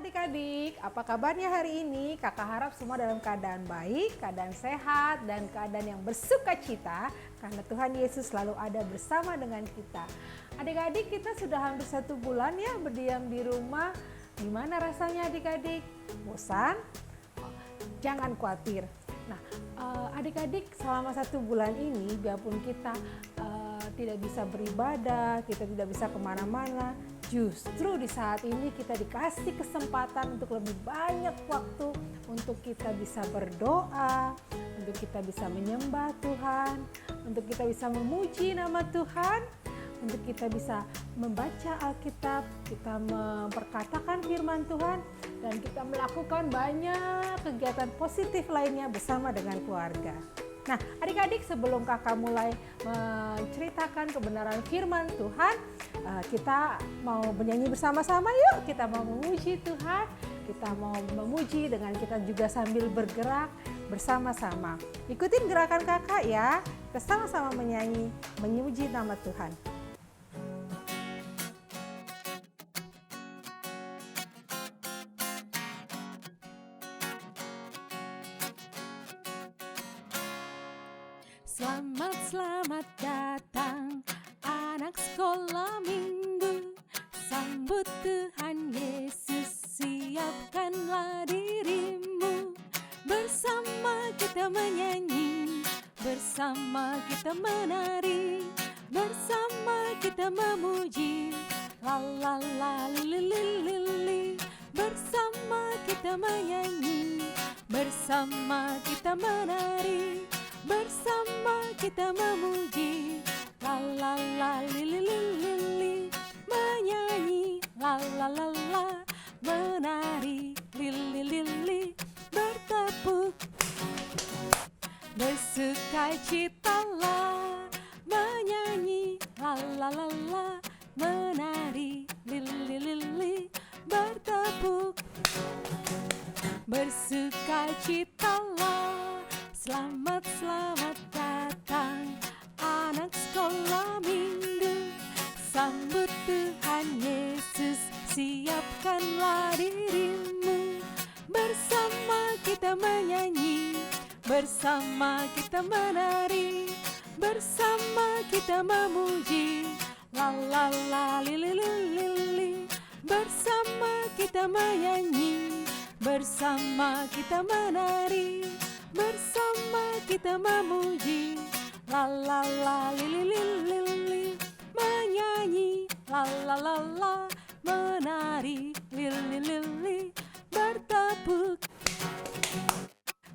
adik-adik, apa kabarnya hari ini? Kakak harap semua dalam keadaan baik, keadaan sehat, dan keadaan yang bersuka cita karena Tuhan Yesus selalu ada bersama dengan kita. Adik-adik, kita sudah hampir 1 bulan ya berdiam di rumah. Gimana rasanya adik-adik? Bosan? Jangan khawatir. Nah, adik-adik selama 1 bulan ini biarpun kita tidak bisa beribadah, kita tidak bisa kemana-mana, justru di saat ini kita dikasih kesempatan untuk lebih banyak waktu untuk kita bisa berdoa, untuk kita bisa menyembah Tuhan, untuk kita bisa memuji nama Tuhan, untuk kita bisa membaca Alkitab, kita memperkatakan firman Tuhan, dan kita melakukan banyak kegiatan positif lainnya bersama dengan keluarga. Nah, adik-adik, sebelum kakak mulai menceritakan kebenaran firman Tuhan, kita mau bernyanyi bersama-sama yuk. Kita mau memuji Tuhan, kita mau memuji dengan kita juga sambil bergerak bersama-sama. Ikutin gerakan kakak ya, kita sama-sama menyanyi, memuji nama Tuhan. Selamat datang anak sekolah minggu, sambut Tuhan Yesus, siapkanlah dirimu. Bersama kita menyanyi, bersama kita menari, bersama kita memuji, la la la li li li li. Bersama kita menyanyi, bersama kita menari, bersama kita memuji, la la la li li li li li. Menyanyi, la la la la, menari, li li li li. Bertepuk, bersukacitalah, menyanyi, la la la la, menari, li li li li. Bertepuk, bersukacitalah. Selamat datang anak sekolah minggu, sambut Tuhan Yesus, siapkanlah dirimu. Bersama kita menyanyi, bersama kita menari, bersama kita memuji, la la la li li li li li. Bersama kita menyanyi, bersama kita menari, bersama kita memuji, la la la li li li li li. Menyanyi, la la la la, menari, li li li li. Bertepuk,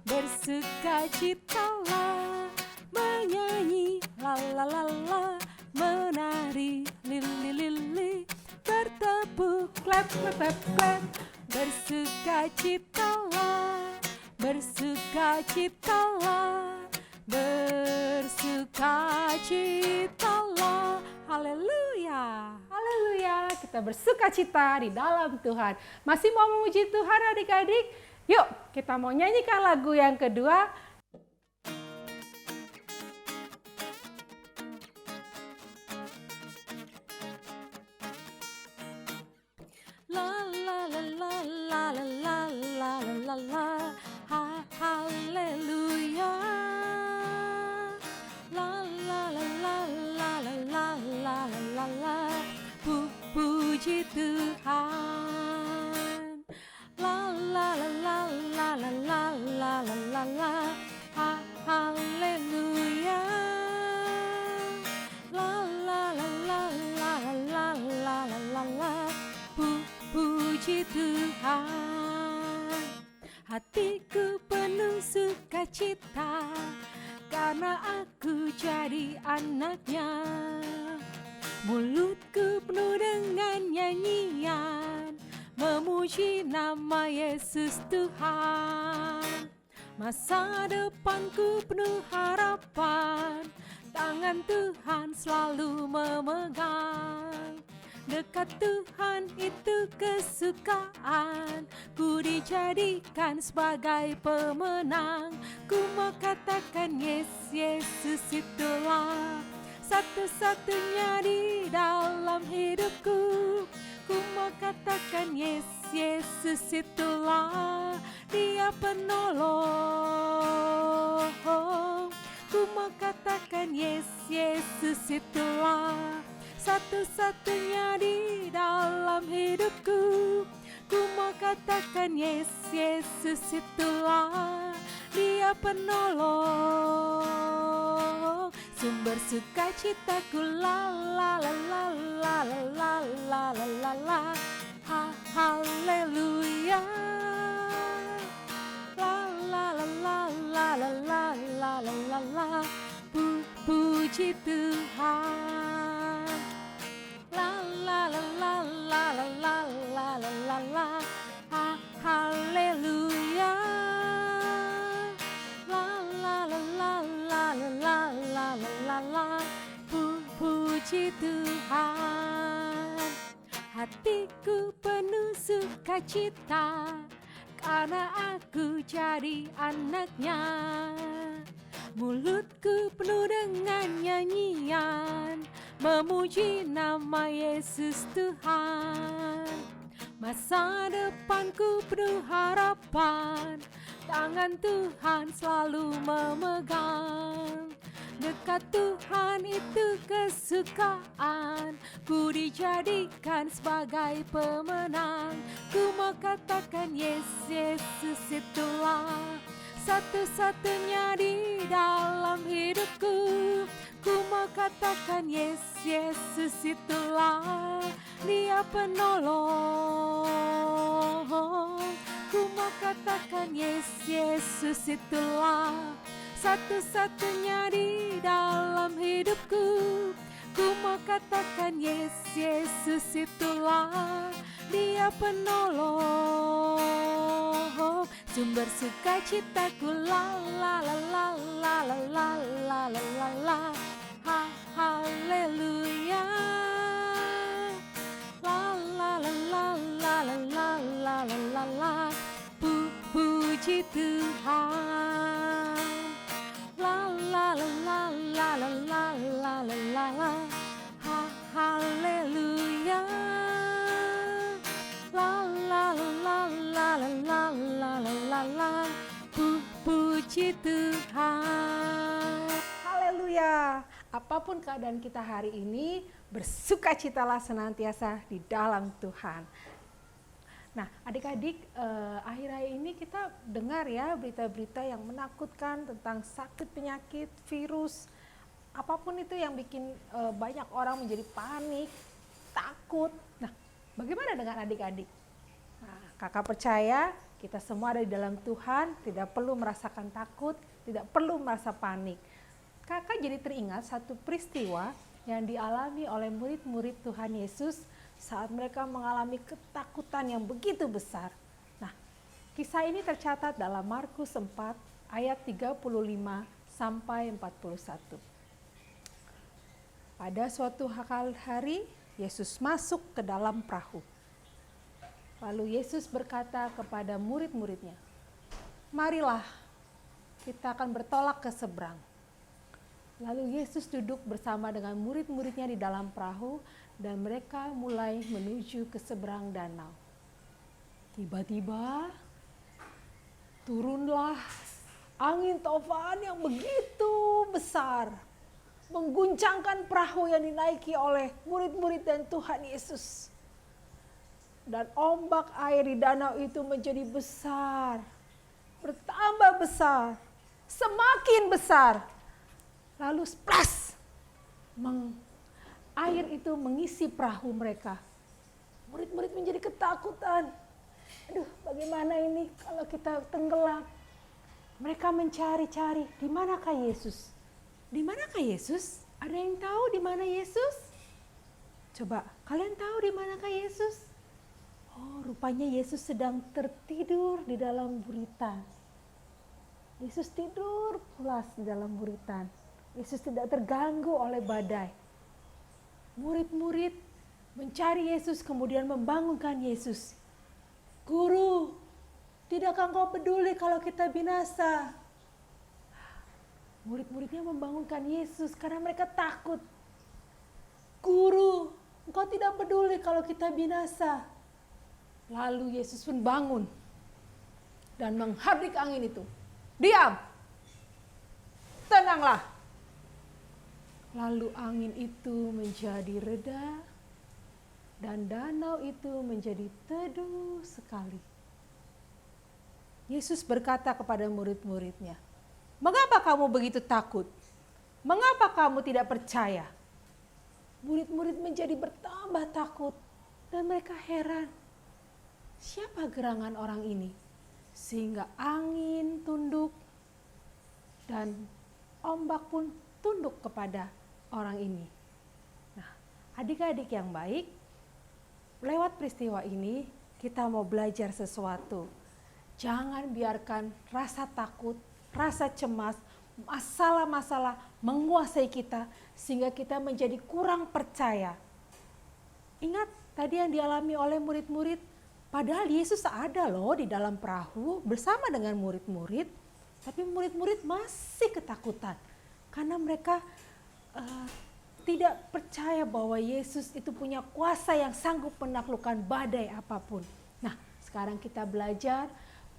bersukacitalah, menyanyi, la la la la, menari, li li li li. Bertepuk, Clap, clap, clap, clap. bersukacitalah, bersukacitalah, bersukacitalah. Haleluya. Haleluya, kita bersukacita di dalam Tuhan. Masih mau memuji Tuhan adik-adik? Yuk, kita mau nyanyikan lagu yang kedua. La la la la la la la la la la, haleluya. La la la la la la la la la la, puji Tuhan. La la la la la la la la la la, haleluya. La la la la la la la la la, puji Tuhan. Hatiku penuh sukacita karena aku jadi anaknya. Mulutku penuh dengan nyanyian, memuji nama Yesus Tuhan. Masa depanku penuh harapan, tangan Tuhan selalu memegang. Dekat Tuhan itu kesukaan, ku dijadikan sebagai pemenang. Ku mau katakan yes, Yesus itulah satu-satunya di dalam hidupku. Ku mau katakan yes, yes, Yesus itulah Dia penolong. Ku mau katakan yes, Yesus itulah satu-satunya di dalam hidupku. Ku mau katakan yes, Yesus itulah Dia penolong. Sumber sukacitaku la la la la la la la la la la la. Haleluya. La la la la la la la la la la la. Puji Tuhan. La la la la la la la la la la la. Haleluya. La la la la la la la la la la la. Puji Tuhan. Hatiku penuh sukacita karena aku jadi anaknya. Mulutku penuh dengan nyanyian memuji nama Yesus Tuhan. Masa depanku penuh harapan, tangan Tuhan selalu memegang. Dekat Tuhan itu kesukaan, ku dijadikan sebagai pemenang. Ku mau katakan yes, Yesus itulah satu-satunya di dalam hidupku. Ku mau katakan yes, Yesus itulah Dia penolong. Ku mau katakan yes, Yesus itulah satu-satunya di dalam hidupku. Ku mau katakan yes, Yesus itulah Dia penolong. Sumber sukacitaku la la la la la la la la la la la. Haleluya. La la la la la la la la la la la. Puji Tuhan. La la la la la la la la la la la. Haleluya. La la la la la la la la la la la. Puji Tuhan. Haleluya. Apapun keadaan kita hari ini, bersukacitalah senantiasa di dalam Tuhan. Nah, adik-adik, akhir-akhir ini kita dengar ya berita-berita yang menakutkan tentang sakit penyakit, virus, apapun itu yang bikin banyak orang menjadi panik, takut. Nah, bagaimana dengan adik-adik? Nah, kakak percaya kita semua ada di dalam Tuhan, tidak perlu merasakan takut, tidak perlu merasa panik. Kakak jadi teringat satu peristiwa yang dialami oleh murid-murid Tuhan Yesus saat mereka mengalami ketakutan yang begitu besar. Nah, kisah ini tercatat dalam Markus 4 ayat 35 sampai 41. Pada suatu hari, Yesus masuk ke dalam perahu. Lalu Yesus berkata kepada murid-muridnya, "Marilah, kita akan bertolak ke seberang." Lalu Yesus duduk bersama dengan murid-muridnya di dalam perahu dan mereka mulai menuju ke seberang danau. Tiba-tiba turunlah angin taufan yang begitu besar, mengguncangkan perahu yang dinaiki oleh murid-murid dan Tuhan Yesus. Dan ombak air di danau itu menjadi besar, bertambah besar, semakin besar. Lalu splash, air itu mengisi perahu mereka. Murid-murid menjadi ketakutan. Aduh, bagaimana ini kalau kita tenggelam? Mereka mencari-cari, di manakah Yesus? Di manakah Yesus? Ada yang tahu di mana Yesus? Coba, kalian tahu di manakah Yesus? Oh, rupanya Yesus sedang tertidur di dalam buritan. Yesus tidur pulas di dalam buritan. Yesus tidak terganggu oleh badai. Murid-murid mencari Yesus kemudian membangunkan Yesus. "Guru, tidakkah engkau peduli kalau kita binasa?" Murid-muridnya membangunkan Yesus karena mereka takut. "Guru, engkau tidak peduli kalau kita binasa." Lalu Yesus pun bangun dan menghardik angin itu. Diam, tenanglah. Lalu angin itu menjadi reda dan danau itu menjadi teduh sekali. Yesus berkata kepada murid-muridnya, "Mengapa kamu begitu takut? Mengapa kamu tidak percaya?" Murid-murid menjadi bertambah takut dan mereka heran. Siapa gerangan orang ini? Sehingga angin tunduk dan ombak pun tunduk kepada orang ini. Nah, adik-adik yang baik, lewat peristiwa ini kita mau belajar sesuatu. Jangan biarkan rasa takut, rasa cemas, masalah-masalah menguasai kita sehingga kita menjadi kurang percaya. Ingat tadi yang dialami oleh murid-murid, padahal Yesus ada loh di dalam perahu bersama dengan murid-murid, tapi murid-murid masih ketakutan karena mereka tidak percaya bahwa Yesus itu punya kuasa yang sanggup menaklukkan badai apapun. Nah, sekarang kita belajar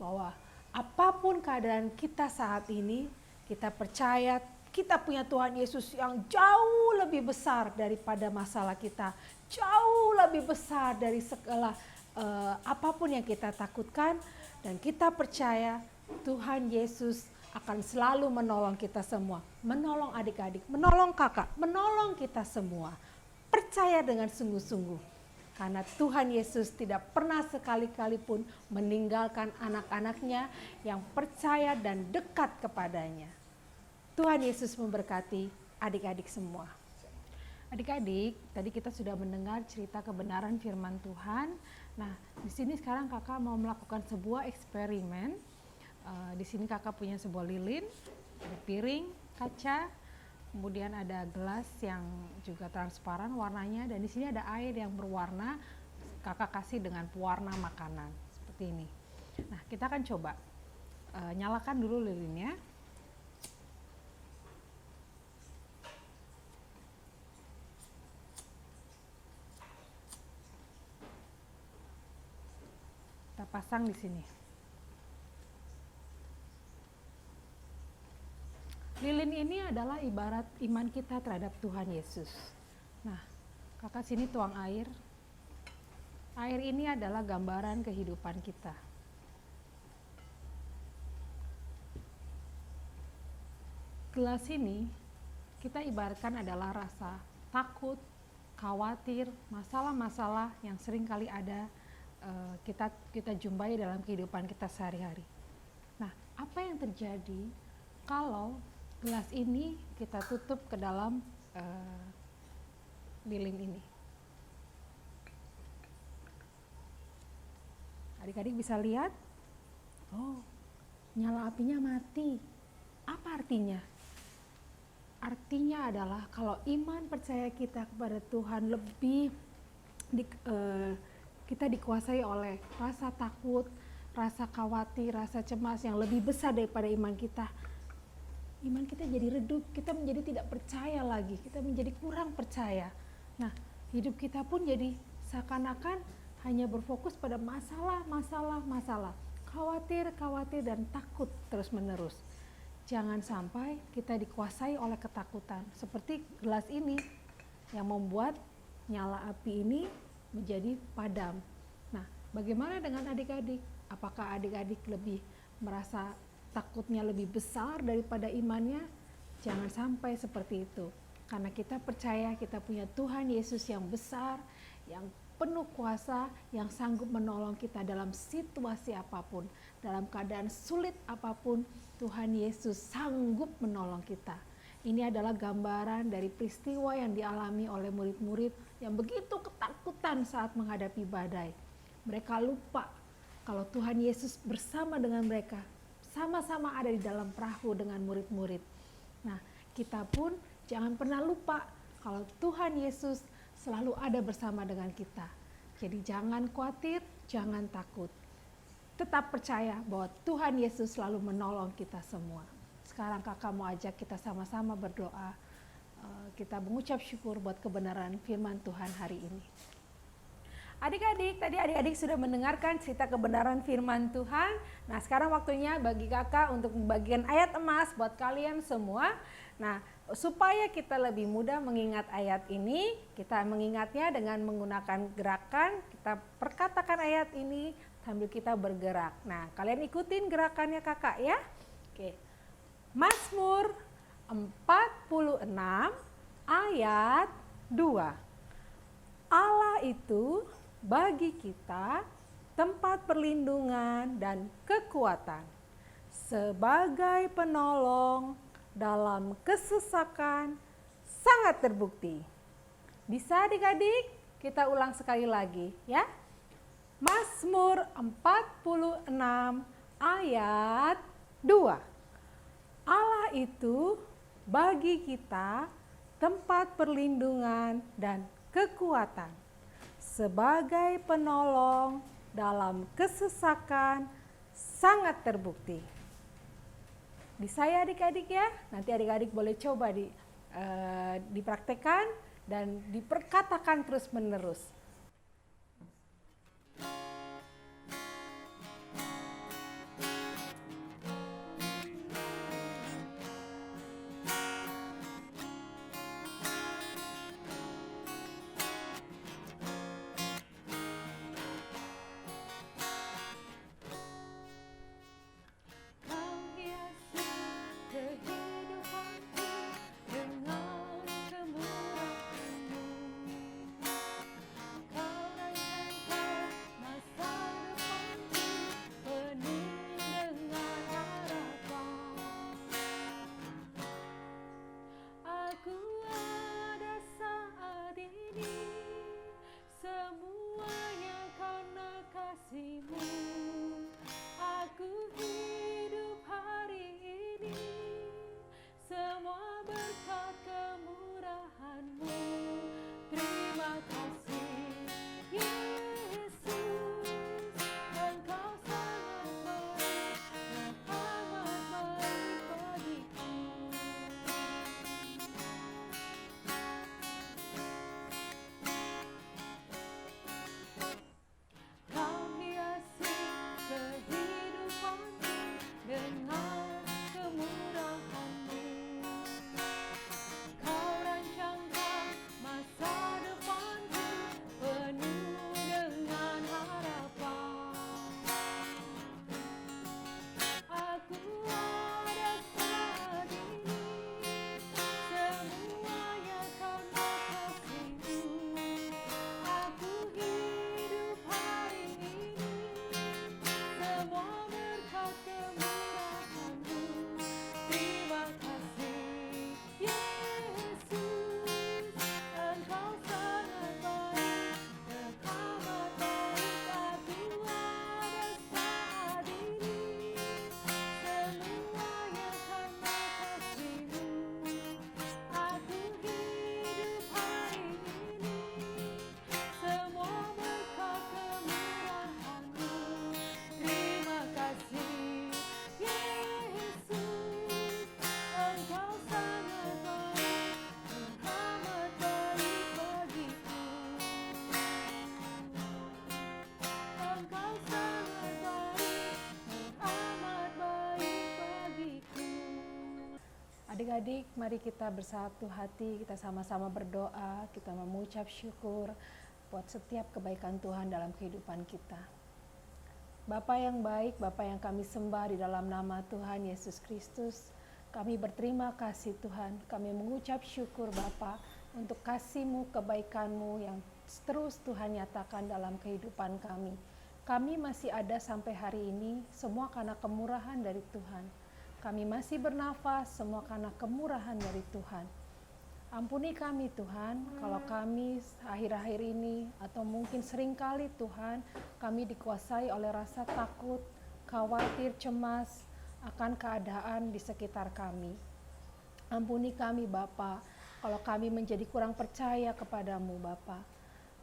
bahwa apapun keadaan kita saat ini, kita percaya kita punya Tuhan Yesus yang jauh lebih besar daripada masalah kita, jauh lebih besar dari segala apapun yang kita takutkan, dan kita percaya Tuhan Yesus akan selalu menolong kita semua, menolong adik-adik, menolong kakak, menolong kita semua. Percaya dengan sungguh-sungguh, karena Tuhan Yesus tidak pernah sekali-kali pun meninggalkan anak-anaknya yang percaya dan dekat kepadanya. Tuhan Yesus memberkati adik-adik semua. Adik-adik, tadi kita sudah mendengar cerita kebenaran firman Tuhan. Nah, di sini sekarang kakak mau melakukan sebuah eksperimen. Di sini kakak punya sebuah lilin, ada piring, kaca, kemudian ada gelas yang juga transparan warnanya, dan di sini ada air yang berwarna. Kakak kasih dengan pewarna makanan seperti ini. Nah, kita akan coba nyalakan dulu lilinnya. Kita pasang di sini. Lilin ini adalah ibarat iman kita terhadap Tuhan Yesus. Nah, kakak sini tuang air. Air ini adalah gambaran kehidupan kita. Gelas ini kita ibaratkan adalah rasa takut, khawatir, masalah-masalah yang sering kali ada kita jumpai dalam kehidupan kita sehari-hari. Nah, apa yang terjadi kalau gelas ini kita tutup ke dalam lilin ini? Adik-adik bisa lihat, oh, nyala apinya mati. Apa artinya? Artinya adalah kalau iman percaya kita kepada Tuhan lebih kita dikuasai oleh rasa takut, rasa khawatir, rasa cemas yang lebih besar daripada iman kita. Iman kita jadi redup, kita menjadi tidak percaya lagi, kita menjadi kurang percaya. Nah, hidup kita pun jadi seakan-akan hanya berfokus pada masalah, khawatir, dan takut terus-menerus. Jangan sampai kita dikuasai oleh ketakutan, seperti gelas ini yang membuat nyala api ini menjadi padam. Nah, bagaimana dengan adik-adik? Apakah adik-adik lebih merasa takutnya lebih besar daripada imannya? Jangan sampai seperti itu. Karena kita percaya kita punya Tuhan Yesus yang besar, yang penuh kuasa, yang sanggup menolong kita dalam situasi apapun. Dalam keadaan sulit apapun, Tuhan Yesus sanggup menolong kita. Ini adalah gambaran dari peristiwa yang dialami oleh murid-murid yang begitu ketakutan saat menghadapi badai. Mereka lupa kalau Tuhan Yesus bersama dengan mereka, sama-sama ada di dalam perahu dengan murid-murid. Nah, kita pun jangan pernah lupa kalau Tuhan Yesus selalu ada bersama dengan kita. Jadi jangan khawatir, jangan takut. Tetap percaya bahwa Tuhan Yesus selalu menolong kita semua. Sekarang kakak mau ajak kita sama-sama berdoa. Kita mengucap syukur buat kebenaran firman Tuhan hari ini. Adik-adik, tadi adik-adik sudah mendengarkan cerita kebenaran firman Tuhan. Nah, sekarang waktunya bagi kakak untuk membagikan ayat emas buat kalian semua. Nah, supaya kita lebih mudah mengingat ayat ini, kita mengingatnya dengan menggunakan gerakan. Kita perkatakan ayat ini sambil kita bergerak. Nah, kalian ikutin gerakannya kakak ya. Oke. Mazmur 46 ayat 2. Allah itu bagi kita tempat perlindungan dan kekuatan, sebagai penolong dalam kesesakan sangat terbukti. Bisa adik-adik? Kita ulang sekali lagi ya. Mazmur 46 ayat 2. Allah itu bagi kita tempat perlindungan dan kekuatan, sebagai penolong dalam kesesakan sangat terbukti. Bisa ya adik-adik ya? Nanti adik-adik boleh coba dipraktekkan dan diperkatakan terus-menerus. Adik-adik, mari kita bersatu hati, kita sama-sama berdoa, kita mengucap syukur buat setiap kebaikan Tuhan dalam kehidupan kita. Bapa yang baik, Bapa yang kami sembah di dalam nama Tuhan Yesus Kristus, kami berterima kasih Tuhan, kami mengucap syukur Bapa untuk kasih-Mu, kebaikan-Mu yang terus Tuhan nyatakan dalam kehidupan kami. Kami masih ada sampai hari ini, semua karena kemurahan dari Tuhan. Kami masih bernafas, semua karena kemurahan dari Tuhan. Ampuni kami Tuhan, kalau kami akhir-akhir ini atau mungkin seringkali Tuhan, kami dikuasai oleh rasa takut, khawatir, cemas akan keadaan di sekitar kami. Ampuni kami Bapa, kalau kami menjadi kurang percaya kepadamu Bapa.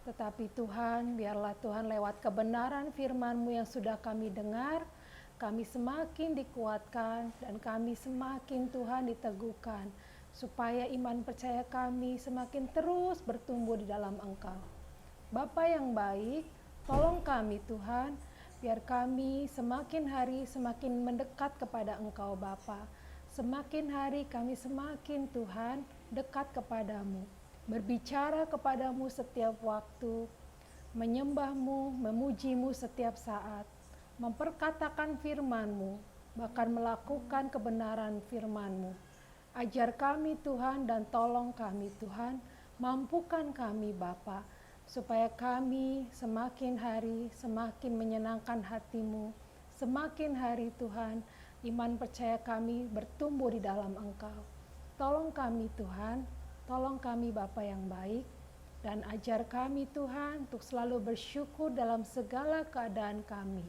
Tetapi Tuhan, biarlah Tuhan lewat kebenaran firman-Mu yang sudah kami dengar, kami semakin dikuatkan dan kami semakin Tuhan diteguhkan, supaya iman percaya kami semakin terus bertumbuh di dalam Engkau. Bapa yang baik, Tolong kami Tuhan, biar kami semakin hari semakin mendekat kepada Engkau Bapa. Semakin hari kami semakin Tuhan dekat kepadamu, berbicara kepadamu setiap waktu, menyembah-Mu, memuji-Mu setiap saat, memperkatakan firman-Mu, bahkan melakukan kebenaran firman-Mu. Ajar kami Tuhan dan tolong kami Tuhan, mampukan kami Bapa, supaya kami semakin hari semakin menyenangkan hati-Mu, semakin hari Tuhan, iman percaya kami bertumbuh di dalam Engkau. Tolong kami Tuhan, tolong kami Bapa yang baik, dan ajar kami Tuhan untuk selalu bersyukur dalam segala keadaan kami.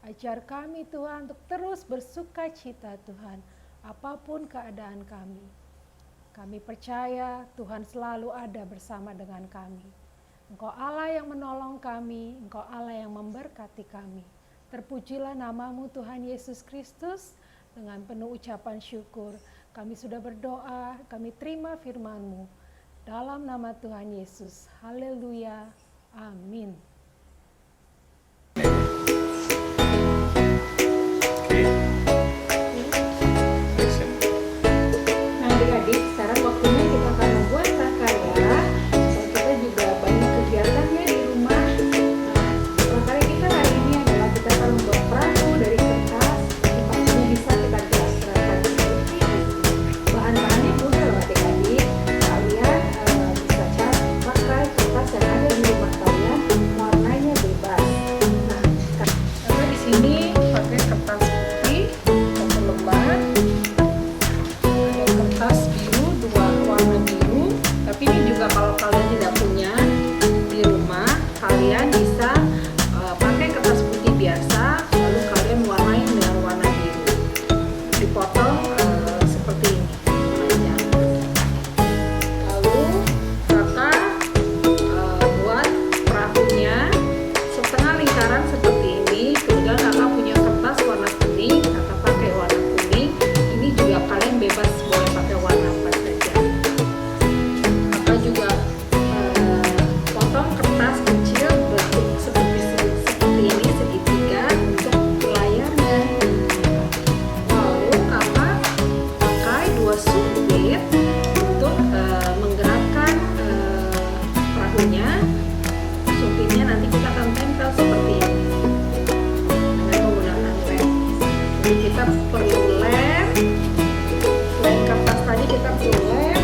Ajar kami Tuhan untuk terus bersuka cita Tuhan, apapun keadaan kami. Kami percaya Tuhan selalu ada bersama dengan kami. Engkau Allah yang menolong kami, Engkau Allah yang memberkati kami. Terpujilah namamu Tuhan Yesus Kristus. Dengan penuh ucapan syukur, kami sudah berdoa, kami terima firman-Mu. Dalam nama Tuhan Yesus. Haleluya. Amin. Nah adik-adik, sekarang waktunya kita akan membuat prakarya. Dan kita juga banyak kegiatannya di rumah. Nah, prakarya kita hari ini adalah kita akan membuat perahu dari kertas. Ini pastinya bisa kita gerak-gerakkan seperti ini. Bahan-bahannya mudah loh adik-adik. Kalian bisa pakai kertas yang ada di rumah kalian, warnanya bebas. Nah, karena di sini pakai kertas putih satu lembar. Ada kertas biru, dua warna biru. Tapi ini juga kalau kalian tidak punya di rumah, kalian bisa pakai kertas putih biasa, lalu kalian warnain dengan warna biru. Dipotong seperti ini warnanya. Lalu kakak buat perahunya setengah lingkaran seperti ini. Kemudian kakak punya kertas warna kuning, kakak pakai warna kuning. Ini juga kalian bebas boleh pakai warna apa saja. Kakak juga potong kertas kecil bentuk seperti ini segitiga untuk layarnya. Lalu kakak pakai dua supit untuk menggerakkan perahunya. Supitnya nanti kita akan tempel seperti ini dengan menggunakan lem. Jadi kita perlu lem. Selain kertas tadi kita perlu lem,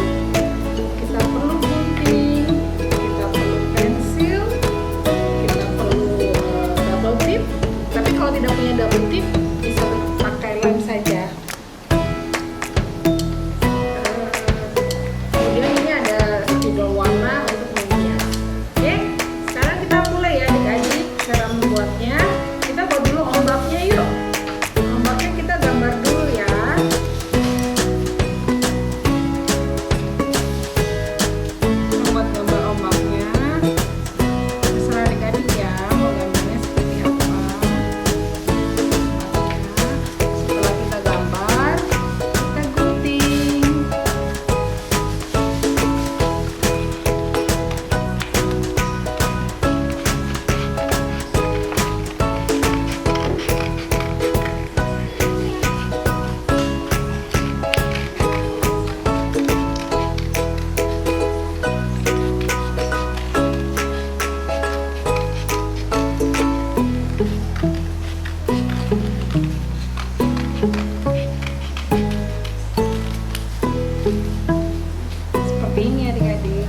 kita perlu gunting, kita perlu pensil, kita perlu double tip. Tapi kalau tidak punya double tip, bisa pakai lem saja. Kemudian ini ada spidol warna untuk menghias. Oke, sekarang kita mulai ya adik-adik cara membuatnya. Kita buat dulu ombaknya yuk. Ombaknya kita gambar dulu ya. Membuat gambar ombaknya, terserah adik-adik ya mau gambarnya seperti apa. Setelah kita gambar, kita gunting. Seperti ini adik-adik.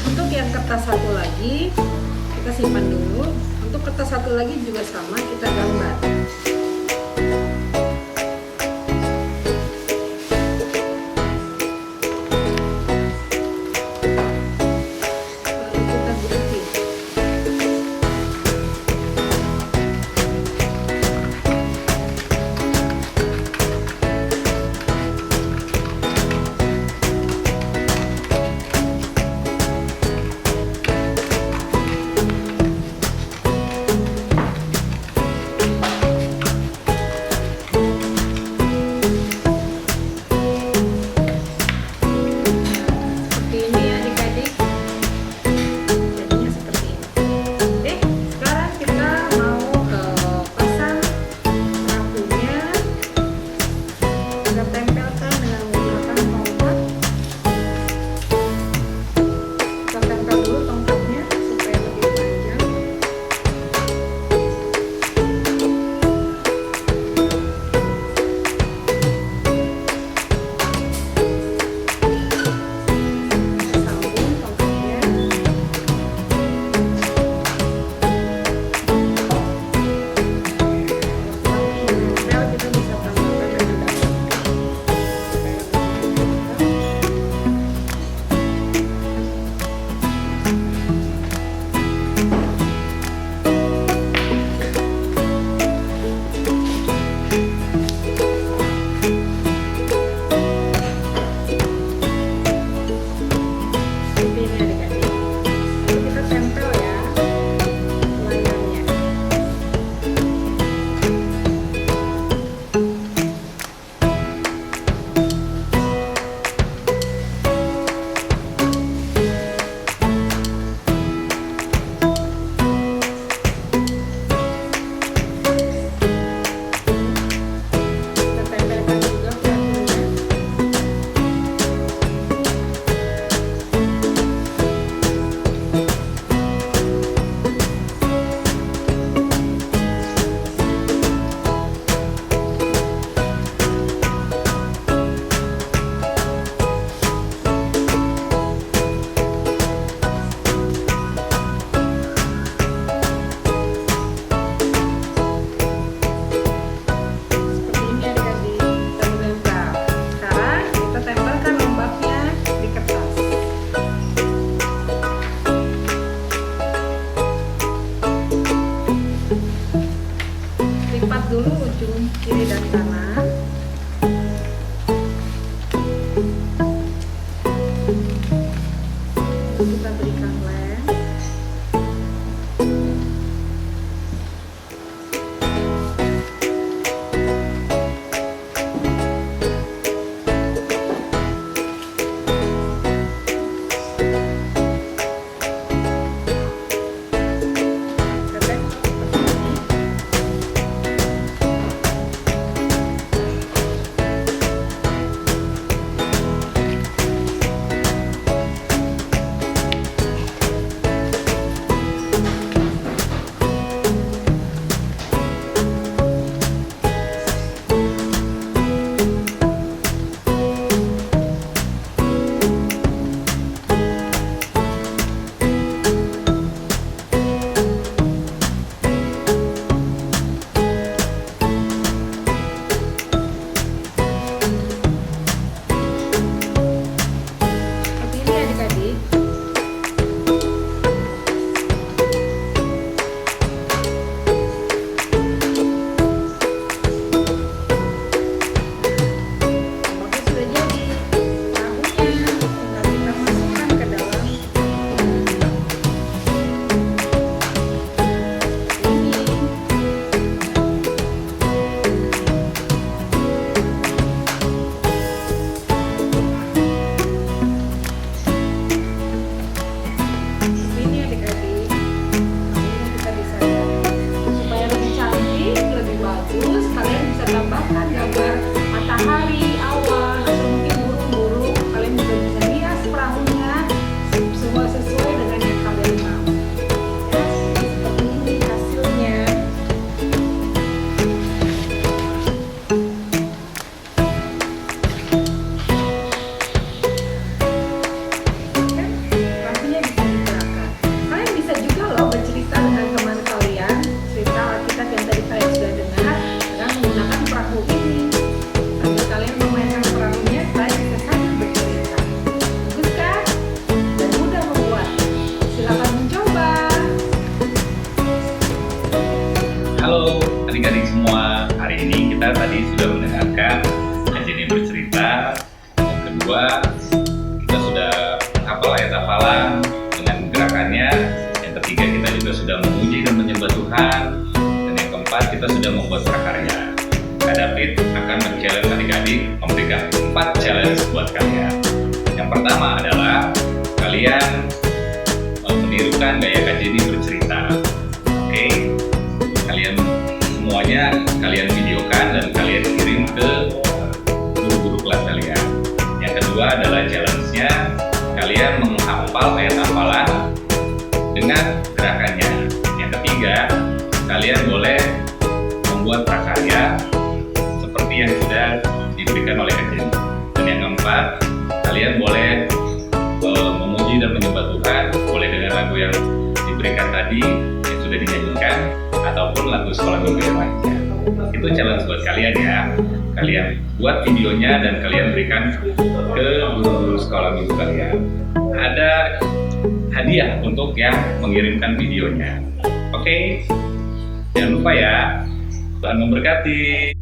Untuk yang kertas satu lagi kita simpan dulu. Untuk kertas satu lagi juga sama, kita gambar. Lalu kita gunting. tambahkan gambar matahari, awan, atau mungkin burung-burung. Kalian juga bisa hias perahunya semua sesuai dengan yang kalian mau. Ya, seperti ini hasilnya. Kan perahunya bisa digerakkan. Kalian bisa juga loh bercerita dengan teman kalian, cerita Alkitab yang tadi kalian sudah dengar dengan menggunakan perahu ini. Sambil kalian memainkan perahunya, kalian bisa sambil bercerita. Bagus kan? Dan mudah membuat. Silakan mencoba. Halo adik-adik semua, hari ini kita tadi sudah mendengarkan Kajini bercerita. Yang kedua, kita sudah menghafal ayat hafalan dengan gerakannya. Yang ketiga, kita juga sudah memuji dan menyembah Tuhan. Dan yang keempat, kita sudah membuat prakarya. Kak David akan men-challenge adik-adik memberikan 4 challenge buat kalian. Yang pertama adalah kalian menirukan gaya Kajini bercerita. Oke? Kalian semuanya kalian videokan dan kalian kirim ke guru-guru kelas kalian. Yang kedua adalah challenge-nya kalian menghafal ayat hafalan dengan gerakannya. Yang ketiga, kalian boleh membuat prakarya seperti yang sudah diberikan oleh Kak Jenny. Dan yang keempat, kalian boleh memuji dan menyembah Tuhan, boleh dengan lagu yang diberikan tadi yang sudah dinyanyikan ataupun lagu sekolah minggu yang lainnya. Itu challenge buat kalian ya. Kalian buat videonya dan kalian berikan ke guru-guru sekolah minggu kalian. Ada hadiah untuk yang mengirimkan videonya. Oke? Jangan lupa ya. Tuhan memberkati.